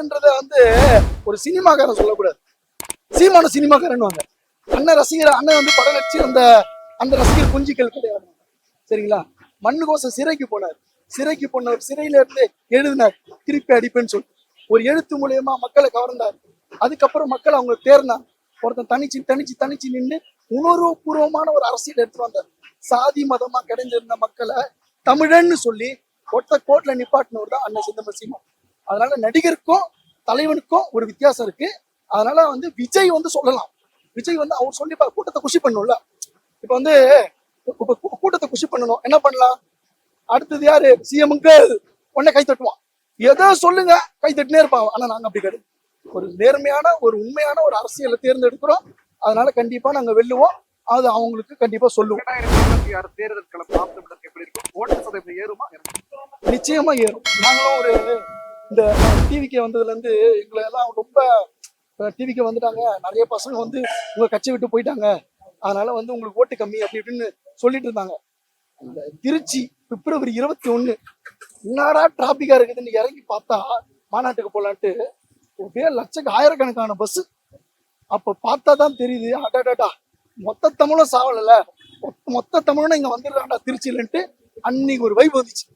கிடையாதுன்றத வந்து ஒரு சினிமாக்காரன் சொல்லக்கூடாது. சீமான சினிமாக்காரன் வாங்க. அண்ணன் ரசிகர், அண்ணன் வந்து படம் நடிச்சு அந்த அந்த ரசிகர் குஞ்சிகள் கிடையாது. சரிங்களா? மண்ணுக்கோசம் சிறைக்கு போனார். சிறைக்கு போனவர் சிறையில இருந்து எழுதினார், திருப்பி அடிப்பேன்னு சொல்லி ஒரு எழுத்து மூலியமா மக்களை கவர்ந்தார். அதுக்கப்புறம் மக்கள் அவங்க தேர்ந்தாங்க. ஒருத்தன் தனிச்சு நின்று உணர்வுபூர்வமான ஒரு அரசியல் எடுத்து வந்தார். சாதி மதமா கிடைஞ்சிருந்த மக்களை தமிழன்னு சொல்லி ஒட்ட கோட்ல நிப்பாட்டினவர் தான் அண்ணன் செந்தமிழ் சீமான். அதனால நடிகருக்கும் தலைவனுக்கும் ஒரு வித்தியாசம் இருக்கு. அதனால வந்து விஜய் வந்து சொல்லலாம். விஜய் வந்து அவர் சொல்லி கூட்டத்தை குஷி பண்ணும்ல. இப்ப வந்து கூட்டத்தை குஷி பண்ணணும், என்ன பண்ணலாம்? அடுத்தது யாரு? சிஎம்க்கு உடனே கை தட்டுவான். எதோ சொல்லுங்க, கை தட்டினே இருப்பாங்க. ஆனா நாங்க அப்படி கிடையாது. ஒரு நேர்மையான ஒரு உண்மையான ஒரு அரசியலை தேர்ந்தெடுக்கிறோம். அதனால கண்டிப்பா நாங்க வெல்லுவோம். அது அவங்களுக்கு கண்டிப்பா சொல்லுவோம். நிச்சயமா ஏறும். நாங்களும் ஒரு இந்த டிவிக்கு வந்ததுல இருந்து எங்களை எல்லாம் ரொம்ப டிவிக்கு வந்துட்டாங்க, நிறைய பசங்க வந்து உங்க கட்சி விட்டு போயிட்டாங்க, அதனால வந்து உங்களுக்கு ஓட்டு கம்மி அப்படி இப்படின்னு சொல்லிட்டு இருந்தாங்க. இந்த திருச்சி பிப்ரவரி 21 என்னடா டிராபிக்கா இருக்குதுன்னு இறங்கி பார்த்தா மாநாட்டுக்கு போலான்ட்டு ஒரே ஆயிரக்கணக்கான பஸ். அப்ப பார்த்தா தான் தெரியுது, அடாடாடா மொத்த தமிழும் சாவல, மொத்த தமிழும் இங்க வந்துடுறாண்டா திருச்சியிலன்ட்டு அன்னைக்கு ஒரு வைப் வந்துச்சு.